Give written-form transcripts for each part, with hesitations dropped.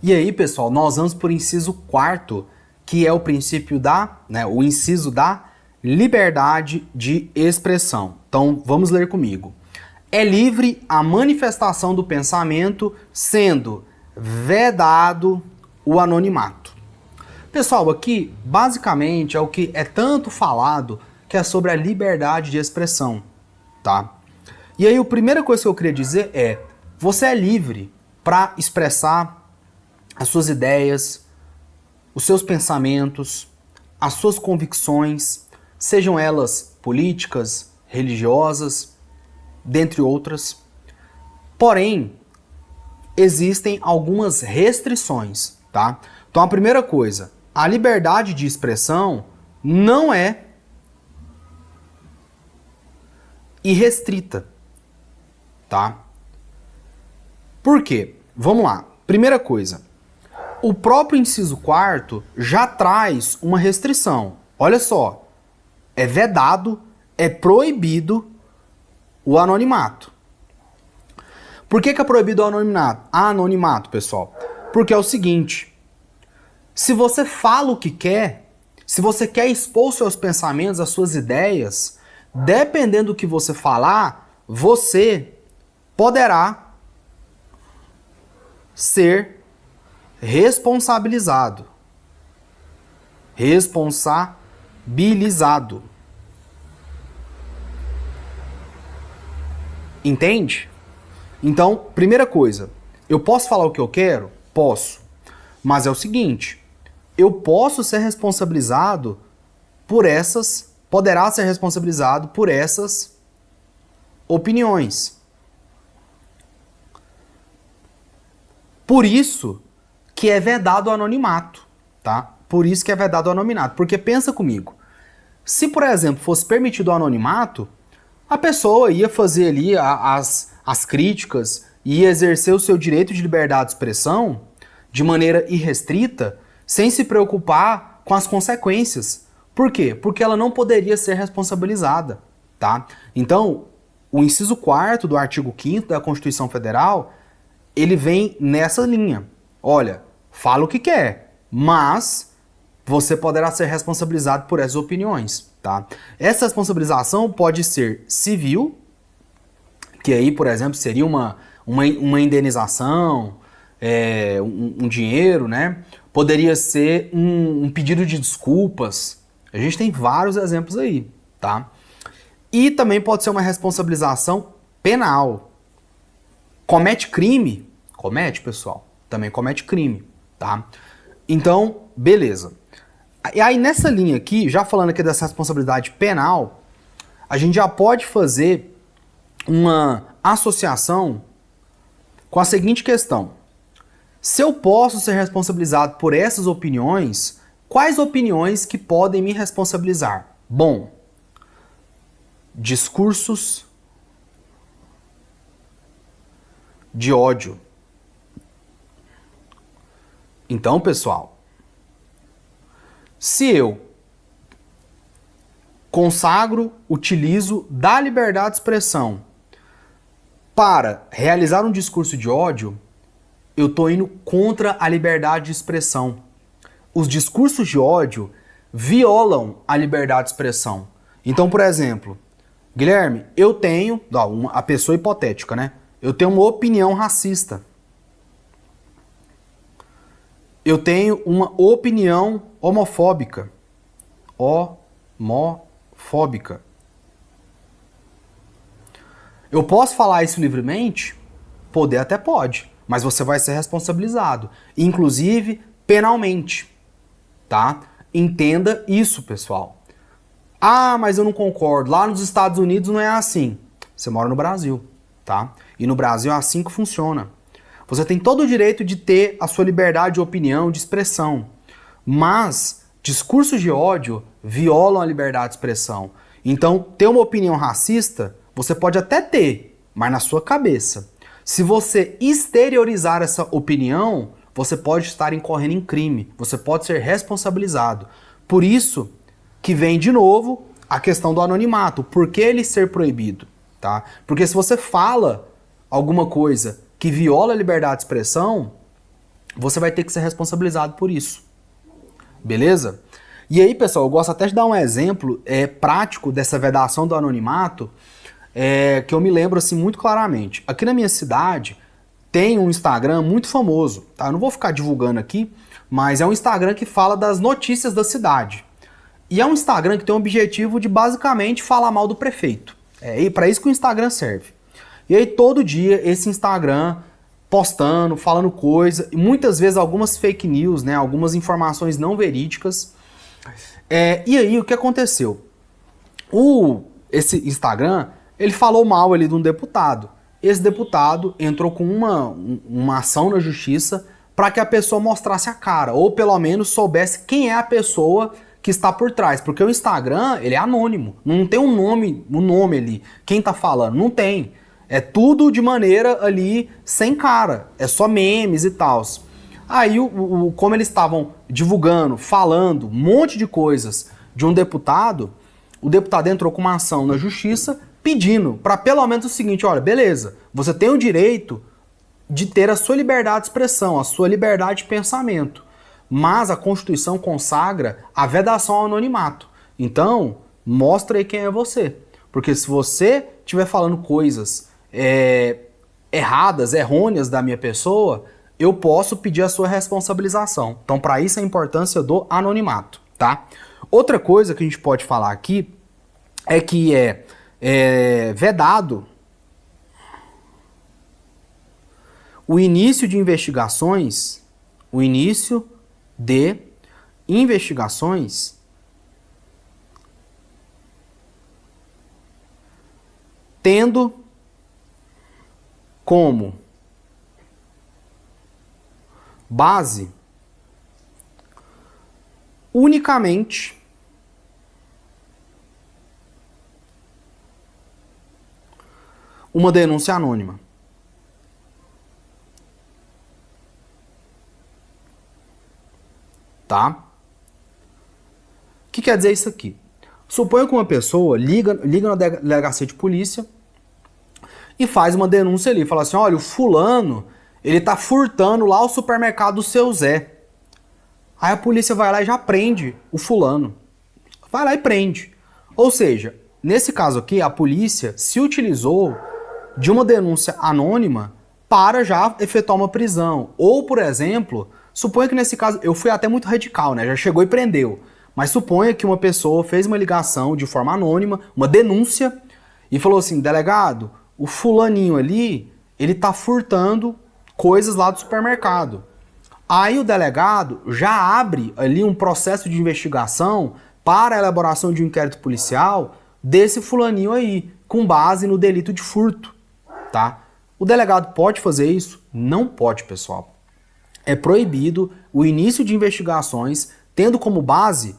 E aí, pessoal, nós vamos por inciso quarto, que é o princípio o inciso da liberdade de expressão. Então, vamos ler comigo. É livre a manifestação do pensamento, sendo vedado o anonimato. Pessoal, aqui, basicamente, é o que é tanto falado, que é sobre a liberdade de expressão, tá? E aí, a primeira coisa que eu queria dizer é, você é livre para expressar as suas ideias, os seus pensamentos, as suas convicções, sejam elas políticas, religiosas, dentre outras. Porém, existem algumas restrições, tá? Então a primeira coisa, a liberdade de expressão não é irrestrita, tá? Por quê? Vamos lá. Primeira coisa, o próprio inciso quarto já traz uma restrição. Olha só, é vedado, é proibido o anonimato. Por que é proibido o anonimato, pessoal? Porque é o seguinte, se você fala o que quer, se você quer expor seus pensamentos, as suas ideias, dependendo do que você falar, você poderá ser responsabilizado. Responsabilizado. Entende? Então, primeira coisa, eu posso falar o que eu quero? Posso. Mas é o seguinte, eu posso ser responsabilizado poderá ser responsabilizado por essas opiniões. Por isso que é vedado o anonimato, tá? Por isso que é vedado o anonimato. Porque pensa comigo, se, por exemplo, fosse permitido o anonimato, a pessoa ia fazer ali as críticas, ia exercer o seu direito de liberdade de expressão de maneira irrestrita, sem se preocupar com as consequências. Por quê? Porque ela não poderia ser responsabilizada, tá? Então, o inciso 4º do artigo 5º da Constituição Federal, ele vem nessa linha. Olha, fala o que quer, mas você poderá ser responsabilizado por essas opiniões, tá? Essa responsabilização pode ser civil, que aí, por exemplo, seria uma indenização, um dinheiro, né? Poderia ser um pedido de desculpas. A gente tem vários exemplos aí, tá? E também pode ser uma responsabilização penal. Comete crime? Comete, pessoal. Também comete crime, tá? Então, beleza. E aí nessa linha aqui, já falando aqui dessa responsabilidade penal, a gente já pode fazer uma associação com a seguinte questão. Se eu posso ser responsabilizado por essas opiniões, quais opiniões que podem me responsabilizar? Bom, discursos de ódio. Então, pessoal, se eu utilizo da liberdade de expressão para realizar um discurso de ódio, eu estou indo contra a liberdade de expressão. Os discursos de ódio violam a liberdade de expressão. Então, por exemplo, Guilherme, eu tenho, a pessoa hipotética, né? Eu tenho uma opinião racista. Eu tenho uma opinião homofóbica. Homofóbica. Eu posso falar isso livremente? Poder até pode, mas você vai ser responsabilizado, inclusive penalmente, tá? Entenda isso, pessoal. Ah, mas eu não concordo. Lá nos Estados Unidos não é assim. Você mora no Brasil, tá? E no Brasil é assim que funciona. Você tem todo o direito de ter a sua liberdade de opinião, de expressão. Mas discursos de ódio violam a liberdade de expressão. Então, ter uma opinião racista, você pode até ter, mas na sua cabeça. Se você exteriorizar essa opinião, você pode estar incorrendo em crime. Você pode ser responsabilizado. Por isso que vem de novo a questão do anonimato. Por que ele ser proibido? Tá? Porque se você fala alguma coisa que viola a liberdade de expressão, você vai ter que ser responsabilizado por isso. Beleza? E aí, pessoal, eu gosto até de dar um exemplo prático dessa vedação do anonimato, que eu me lembro assim muito claramente. Aqui na minha cidade tem um Instagram muito famoso, tá? Eu não vou ficar divulgando aqui, mas é um Instagram que fala das notícias da cidade. E é um Instagram que tem o objetivo de basicamente falar mal do prefeito. E para isso que o Instagram serve. E aí todo dia esse Instagram postando, falando coisa, e muitas vezes algumas fake news, né, algumas informações não verídicas. E aí o que aconteceu? Esse Instagram, ele falou mal ali de um deputado. Esse deputado entrou com uma ação na justiça para que a pessoa mostrasse a cara, ou pelo menos soubesse quem é a pessoa que está por trás, porque o Instagram, ele é anônimo, não tem um nome ali, quem tá falando, não tem. É tudo de maneira ali sem cara, é só memes e tal. Aí, como eles estavam divulgando, falando um monte de coisas de um deputado, o deputado entrou com uma ação na justiça pedindo para pelo menos o seguinte, olha, beleza, você tem o direito de ter a sua liberdade de expressão, a sua liberdade de pensamento, mas a Constituição consagra a vedação ao anonimato. Então, mostra aí quem é você. Porque se você estiver falando coisas erradas, errôneas da minha pessoa, eu posso pedir a sua responsabilização. Então, para isso, a importância do anonimato, tá? Outra coisa que a gente pode falar aqui é que vedado o início de investigações, tendo como base unicamente uma denúncia anônima. Tá? O que quer dizer isso aqui? Suponha que uma pessoa liga na delegacia de polícia e faz uma denúncia ali, fala assim, olha, o fulano, ele tá furtando lá o supermercado do seu Zé. Aí a polícia vai lá e já prende o fulano. Vai lá e prende. Ou seja, nesse caso aqui, a polícia se utilizou de uma denúncia anônima para já efetuar uma prisão. Ou, por exemplo, suponha que nesse caso, eu fui até muito radical, né? Já chegou e prendeu. Mas suponha que uma pessoa fez uma ligação de forma anônima, uma denúncia, e falou assim, delegado, o fulaninho ali, ele tá furtando coisas lá do supermercado. Aí o delegado já abre ali um processo de investigação para a elaboração de um inquérito policial desse fulaninho aí, com base no delito de furto, tá? O delegado pode fazer isso? Não pode, pessoal. É proibido o início de investigações tendo como base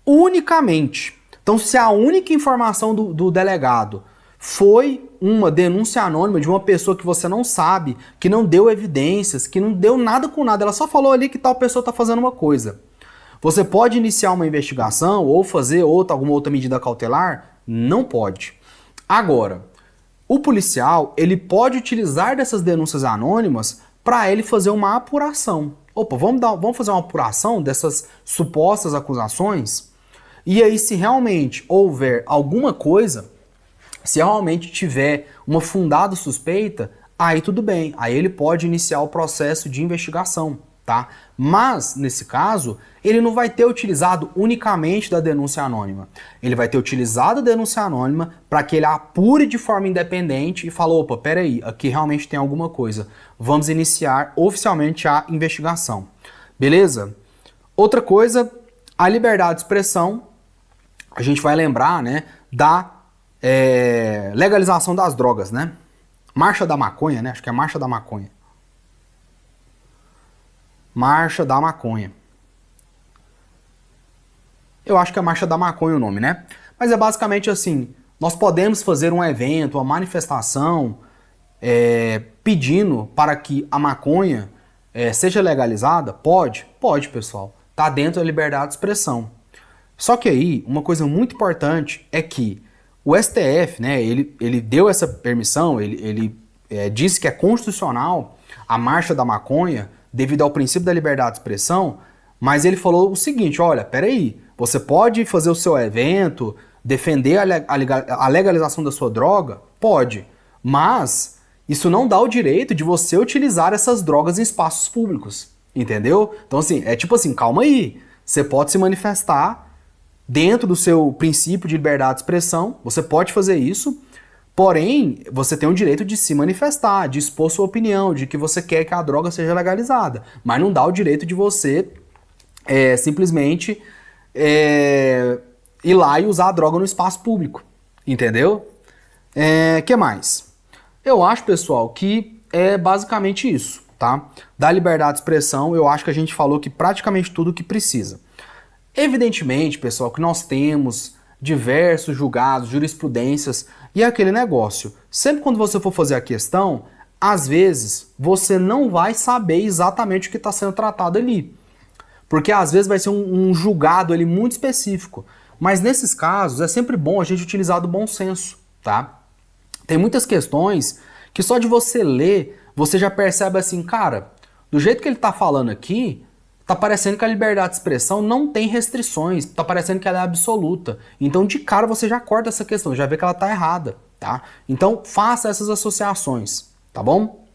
unicamente. Então, se a única informação do delegado foi uma denúncia anônima de uma pessoa que você não sabe, que não deu evidências, que não deu nada com nada, ela só falou ali que tal pessoa está fazendo uma coisa. Você pode iniciar uma investigação ou fazer alguma outra medida cautelar? Não pode. Agora, o policial, ele pode utilizar dessas denúncias anônimas para ele fazer uma apuração. Opa, vamos fazer uma apuração dessas supostas acusações? E aí, se realmente houver alguma coisa, se realmente tiver uma fundada suspeita, aí tudo bem, aí ele pode iniciar o processo de investigação, tá? Mas, nesse caso, ele não vai ter utilizado unicamente da denúncia anônima. Ele vai ter utilizado a denúncia anônima para que ele apure de forma independente e falou, opa, peraí, aqui realmente tem alguma coisa. Vamos iniciar oficialmente a investigação. Beleza? Outra coisa, a liberdade de expressão, a gente vai lembrar, né, da legalização das drogas, né? Marcha da maconha, né? Acho que é Marcha da Maconha. Marcha da Maconha. Eu acho que é Marcha da Maconha o nome, né? Mas é basicamente assim, nós podemos fazer um evento, uma manifestação pedindo para que a maconha seja legalizada? Pode? Pode, pessoal. Tá dentro da liberdade de expressão. Só que aí, uma coisa muito importante é que o STF, né, ele deu essa permissão, ele disse que é constitucional a Marcha da Maconha devido ao princípio da liberdade de expressão, mas ele falou o seguinte, olha, peraí, você pode fazer o seu evento, defender a legalização da sua droga? Pode, mas isso não dá o direito de você utilizar essas drogas em espaços públicos, entendeu? Então assim, é tipo assim, calma aí, você pode se manifestar dentro do seu princípio de liberdade de expressão, você pode fazer isso, porém, você tem o direito de se manifestar, de expor sua opinião, de que você quer que a droga seja legalizada, mas não dá o direito de você simplesmente ir lá e usar a droga no espaço público, entendeu? Que mais? Eu acho, pessoal, que é basicamente isso, tá? Da liberdade de expressão, eu acho que a gente falou que praticamente tudo o que precisa. Evidentemente, pessoal, que nós temos diversos julgados, jurisprudências e aquele negócio. Sempre quando você for fazer a questão, às vezes você não vai saber exatamente o que está sendo tratado ali. Porque às vezes vai ser um julgado ali muito específico. Mas nesses casos é sempre bom a gente utilizar do bom senso, tá? Tem muitas questões que só de você ler, você já percebe assim, cara, do jeito que ele tá falando aqui, tá parecendo que a liberdade de expressão não tem restrições, tá parecendo que ela é absoluta. Então de cara você já corta essa questão, já vê que ela tá errada, tá? Então faça essas associações, tá bom?